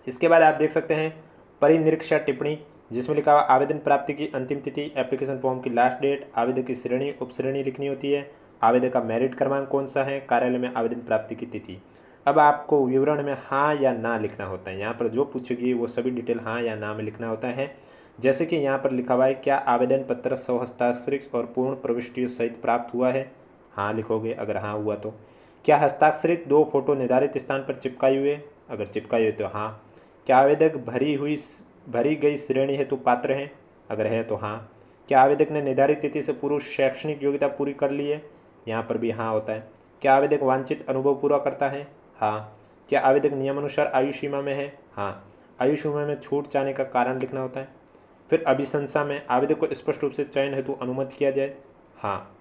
S1: इसके बाद आप देख सकते हैं परिनिरीक्षा टिप्पणी, जिसमें लिखा हुआ आवेदन प्राप्ति की अंतिम तिथि, एप्लीकेशन फॉर्म की लास्ट डेट, आवेदक की श्रेणी, उपश्रेणी लिखनी होती है, आवेदक का मेरिट क्रमांक कौन सा है, कार्यालय में आवेदन प्राप्ति की तिथि। अब आपको विवरण में हाँ या ना लिखना होता है। यहाँ पर जो पूछेगी वो सभी डिटेल हाँ या ना में लिखना होता है। जैसे कि यहाँ पर लिखा हुआ है क्या आवेदन पत्र स्वहस्ताक्षरित और पूर्ण प्रविष्टियों सहित प्राप्त हुआ है, हाँ लिखोगे अगर हाँ हुआ तो। क्या हस्ताक्षरित 2 फोटो निर्धारित स्थान पर चिपकाई हुए, अगर चिपकाई हुई तो हाँ। क्या आवेदक भरी गई श्रेणी हेतु पात्र हैं, अगर है तो हाँ। क्या आवेदक ने निर्धारित तिथि से पूर्व शैक्षणिक योग्यता पूरी कर ली है, यहाँ पर भी हाँ होता है। क्या आवेदक वांछित अनुभव पूरा करता है, हाँ। क्या आवेदक नियमानुसार आयु सीमा में है, हाँ। आयु सीमा में छूट चाहने का कारण लिखना होता है। फिर अभिशंसा में आवेदक को स्पष्ट रूप से चयन हेतु अनुमति किया जाए, हाँ।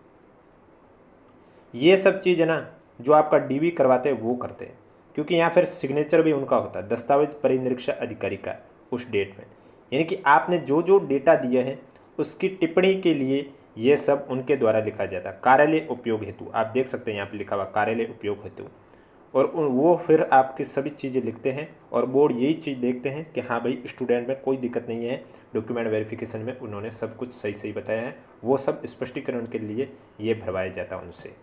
S1: ये सब चीज़ है ना जो आपका डीबी करवाते हैं वो करते हैं, क्योंकि यहाँ फिर सिग्नेचर भी उनका होता है, दस्तावेज परिनिरीक्षा अधिकारी का उस डेट में, यानी कि आपने जो जो डेटा दिया है उसकी टिप्पणी के लिए ये सब उनके द्वारा लिखा जाता है। कार्यालय उपयोग हेतु आप देख सकते हैं यहाँ पे लिखा हुआ कार्यालय उपयोग हेतु, और वो फिर आपकी सभी चीज़ें लिखते हैं और बोर्ड यही चीज़ देखते हैं कि हाँ भाई स्टूडेंट में कोई दिक्कत नहीं है, डॉक्यूमेंट वेरिफिकेशन में उन्होंने सब कुछ सही सही बताया है, वो सब स्पष्टीकरण के लिए ये भरवाया जाता है उनसे।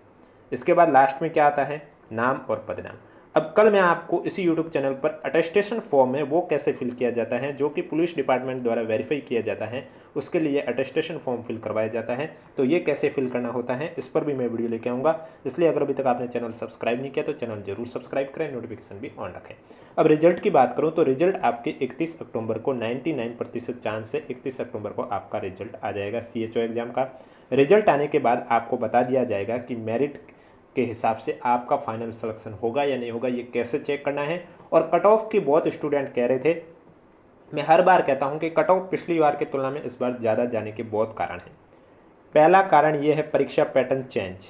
S1: इसके बाद लास्ट में क्या आता है, नाम और पदनाम। अब कल मैं आपको इसी YouTube चैनल पर अटेस्टेशन फॉर्म है वो कैसे फिल किया जाता है, जो कि पुलिस डिपार्टमेंट द्वारा वेरीफाई किया जाता है, उसके लिए अटेस्टेशन फॉर्म फिल करवाया जाता है। तो ये कैसे फिल करना होता है इस पर भी मैं वीडियो लेके आऊँगा, इसलिए अगर अभी तक आपने चैनल सब्सक्राइब नहीं किया तो चैनल जरूर सब्सक्राइब करें, नोटिफिकेशन भी ऑन रखें। अब रिजल्ट की बात करूँ तो रिजल्ट आपके 31 अक्टूबर को 99% चांस से 31 अक्टूबर को आपका रिजल्ट आ जाएगा CHO एग्जाम का। रिजल्ट आने के बाद आपको बता दिया जाएगा कि मेरिट के हिसाब से आपका फाइनल सिलेक्शन होगा या नहीं होगा, ये कैसे चेक करना है। और कट ऑफ की बहुत स्टूडेंट कह रहे थे, मैं हर बार कहता हूं कि कट ऑफ पिछली बार की तुलना में इस बार ज़्यादा जाने के बहुत कारण हैं। पहला कारण ये है परीक्षा पैटर्न चेंज।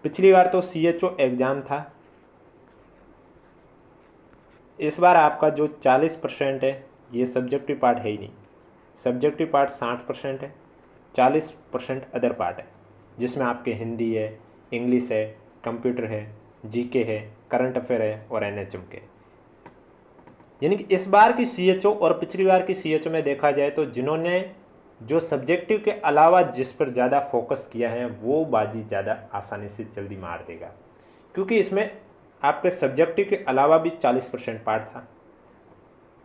S1: पिछली बार तो CHO एग्ज़ाम था, इस बार आपका जो 40% है ये सब्जेक्टिव पार्ट है ही नहीं, सब्जेक्टिव पार्ट 60% है, 40% अदर पार्ट है, जिसमें आपके हिंदी है, इंग्लिश है, कंप्यूटर है, GK है, करंट अफेयर है और NHM के। यानी कि इस बार की CHO और पिछली बार की CHO में देखा जाए तो जिन्होंने जो सब्जेक्टिव के अलावा जिस पर ज़्यादा फोकस किया है वो बाजी ज़्यादा आसानी से जल्दी मार देगा, क्योंकि इसमें आपके सब्जेक्टिव के अलावा भी 40% पार्ट था।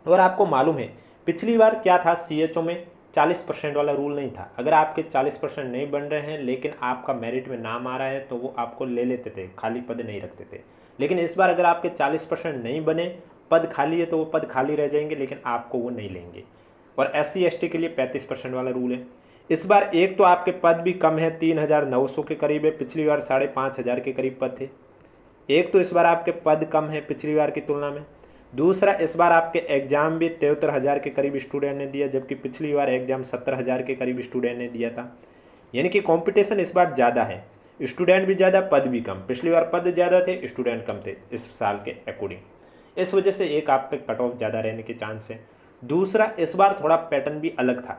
S1: और आपको मालूम है पिछली बार क्या था, CHO में 40% वाला रूल नहीं था। अगर आपके 40% नहीं बन रहे हैं लेकिन आपका मेरिट में नाम आ रहा है तो वो आपको ले लेते थे, खाली पद नहीं रखते थे। लेकिन इस बार अगर आपके 40% नहीं बने, पद खाली है तो वो पद खाली रह जाएंगे, लेकिन आपको वो नहीं लेंगे। और SC ST के लिए 35% वाला रूल है। इस बार एक तो आपके पद भी कम है, 3900 के करीब है, पिछली बार 5500 के करीब पद थे। एक तो इस बार आपके पद कम है पिछली बार की तुलना में, दूसरा इस बार आपके एग्ज़ाम भी 73,000 के करीब स्टूडेंट ने दिया, जबकि पिछली बार एग्ज़ाम 70,000 के करीब स्टूडेंट ने दिया था। यानी कि कंपटीशन इस बार ज़्यादा है, स्टूडेंट भी ज़्यादा, पद भी कम। पिछली बार पद ज़्यादा थे, स्टूडेंट कम थे इस साल के अकॉर्डिंग, इस वजह से एक आपके कट ऑफ ज़्यादा रहने के चांस है। दूसरा इस बार थोड़ा पैटर्न भी अलग था,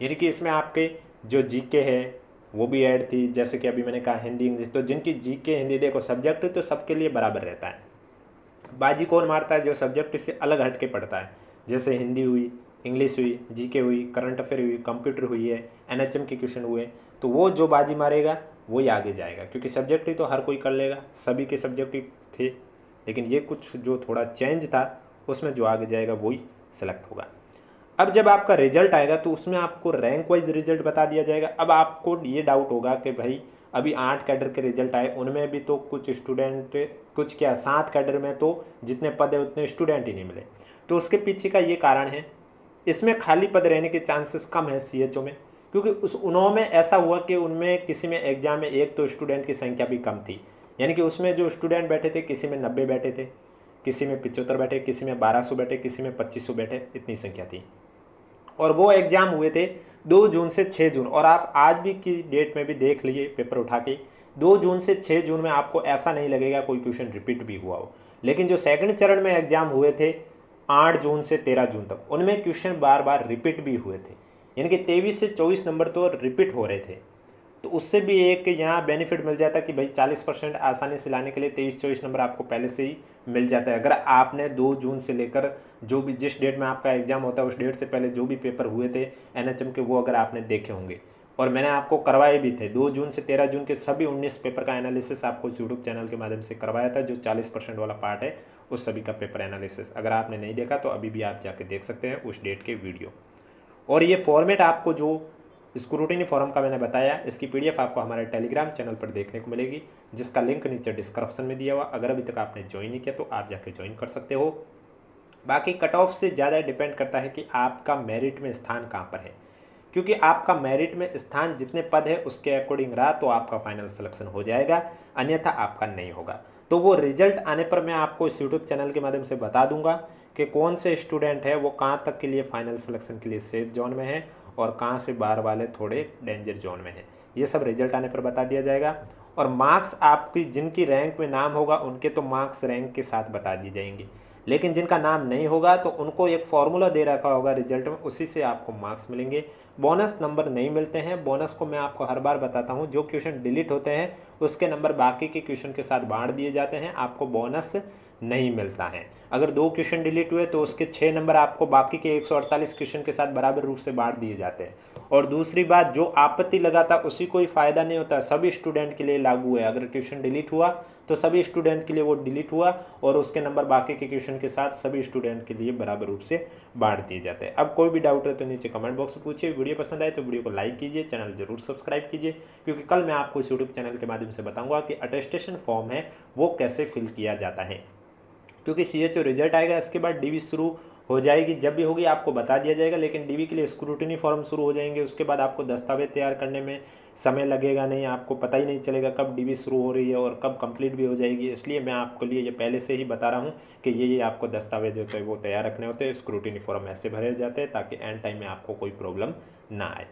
S1: यानी कि इसमें आपके जो GK है वो भी ऐड थी, जैसे कि अभी मैंने कहा हिंदी इंग्लिश, तो जिनकी GK हिंदी देखो सब्जेक्ट तो सबके लिए बराबर रहता है। बाजी कौन मारता है, जो सब्जेक्ट से अलग हट के पढ़ता है, जैसे हिंदी हुई, इंग्लिश हुई, GK हुई, करंट अफेयर हुई, कंप्यूटर हुई है, NHM के क्वेश्चन हुए, तो वो जो बाजी मारेगा वही आगे जाएगा, क्योंकि सब्जेक्टिव तो हर कोई कर लेगा, सभी के सब्जेक्टिव थे। लेकिन ये कुछ जो थोड़ा चेंज था उसमें जो आगे जाएगा वही सेलेक्ट होगा। अब जब आपका रिजल्ट आएगा तो उसमें आपको रैंक वाइज रिजल्ट बता दिया जाएगा। अब आपको ये डाउट होगा कि भाई अभी 8 कैडर के रिजल्ट आए, उनमें भी तो कुछ स्टूडेंट, कुछ क्या 7 कैडर में तो जितने पद है उतने स्टूडेंट ही नहीं मिले। तो उसके पीछे का ये कारण है, इसमें खाली पद रहने के चांसेस कम है CHO में, क्योंकि उनमें ऐसा हुआ कि उनमें किसी में एग्जाम में एक तो स्टूडेंट की संख्या भी कम थी, यानी कि उसमें जो स्टूडेंट बैठे थे किसी में 90 बैठे थे, किसी में 75 बैठे, किसी में 1200 बैठे, किसी में 2500 बैठे, इतनी संख्या थी। और वो एग्ज़ाम हुए थे 2 जून से 6 जून, और आप आज भी की डेट में भी देख लीजिए पेपर उठा के, 2 जून से 6 जून में आपको ऐसा नहीं लगेगा कोई क्वेश्चन रिपीट भी हुआ हो। लेकिन जो सेकंड चरण में एग्जाम हुए थे 8 जून से 13 जून तक, उनमें क्वेश्चन बार बार रिपीट भी हुए थे, यानी कि 23 से 24 नंबर तो रिपीट हो रहे थे। तो उससे भी एक यहाँ बेनिफिट मिल जाता है कि भाई 40% आसानी से लाने के लिए 23-24 नंबर आपको पहले से ही मिल जाता है। अगर आपने 2 जून से लेकर जो भी जिस डेट में आपका एग्जाम होता है उस डेट से पहले जो भी पेपर हुए थे NHM के, वो अगर आपने देखे होंगे, और मैंने आपको करवाए भी थे 2 जून से 13 जून के सभी 19 पेपर का एनालिसिस आपको यूट्यूब चैनल के माध्यम से करवाया था। जो 40% वाला पार्ट है उस सभी का पेपर एनालिसिस अगर आपने नहीं देखा तो अभी भी आप जाके देख सकते हैं उस डेट के वीडियो। और ये फॉर्मेट आपको जो स्क्रूटिनी फॉर्म का मैंने बताया, इसकी PDF आपको हमारे टेलीग्राम चैनल पर देखने को मिलेगी, जिसका लिंक नीचे डिस्क्रिप्शन में दिया हुआ। अगर अभी तक आपने ज्वाइन नहीं किया तो आप जाके ज्वाइन कर सकते हो। बाकी कट ऑफ से ज़्यादा डिपेंड करता है कि आपका मेरिट में स्थान कहाँ पर है, क्योंकि आपका मेरिट में स्थान जितने पद है उसके अकॉर्डिंग रहा तो आपका फाइनल सिलेक्शन हो जाएगा, अन्यथा आपका नहीं होगा। तो वो रिजल्ट आने पर मैं आपको इस यूट्यूब चैनल के माध्यम से बता दूंगा कि कौन से स्टूडेंट है वो कहाँ तक के लिए फाइनल सिलेक्शन के लिए सेफ जोन में है और कहाँ से बाहर वाले थोड़े डेंजर जोन में है। ये सब रिजल्ट आने पर बता दिया जाएगा। और मार्क्स आपकी जिनकी रैंक में नाम होगा उनके तो मार्क्स रैंक के साथ बता दी जाएंगे, लेकिन जिनका नाम नहीं होगा तो उनको एक फॉर्मूला दे रखा होगा रिजल्ट में, उसी से आपको मार्क्स मिलेंगे। बोनस नंबर नहीं मिलते हैं। बोनस को मैं आपको हर बार बताता हूं, जो क्वेश्चन डिलीट होते हैं उसके नंबर बाकी के क्वेश्चन के साथ बांट दिए जाते हैं, आपको बोनस नहीं मिलता है। अगर 2 क्वेश्चन डिलीट हुए तो उसके 6 नंबर आपको बाकी के 148 क्वेश्चन के साथ बराबर रूप से बांट दिए जाते हैं। और दूसरी बात, जो आपत्ति लगाता उसी कोई फ़ायदा नहीं होता, सभी स्टूडेंट के लिए लागू है। अगर क्वेश्चन डिलीट हुआ तो सभी स्टूडेंट के लिए वो डिलीट हुआ और उसके नंबर बाकी के क्वेश्चन के साथ सभी स्टूडेंट के लिए बराबर रूप से बांट दिए जाते हैं। अब कोई भी डाउट है तो नीचे कमेंट बॉक्स में पूछिए। वीडियो पसंद आए तो वीडियो को लाइक कीजिए, चैनल जरूर सब्सक्राइब कीजिए, क्योंकि कल मैं आपको इस यूट्यूब चैनल के माध्यम से बताऊंगा कि अटेस्टेशन फॉर्म है वो कैसे फिल किया जाता है। क्योंकि CHO रिजल्ट आएगा, इसके बाद DV शुरू हो जाएगी, जब भी होगी आपको बता दिया जाएगा। लेकिन DV के लिए स्क्रूटिनी फॉर्म शुरू हो जाएंगे, उसके बाद आपको दस्तावेज तैयार करने में समय लगेगा नहीं, आपको पता ही नहीं चलेगा कब DV शुरू हो रही है और कब कंप्लीट भी हो जाएगी। इसलिए मैं आपके लिए ये पहले से ही बता रहा हूँ कि ये आपको दस्तावेज होते हैं वो तैयार रखने होते हैं। स्क्रूटिनी फॉर्म ऐसे भरे जाते हैं ताकि एंड टाइम में आपको कोई प्रॉब्लम ना आए।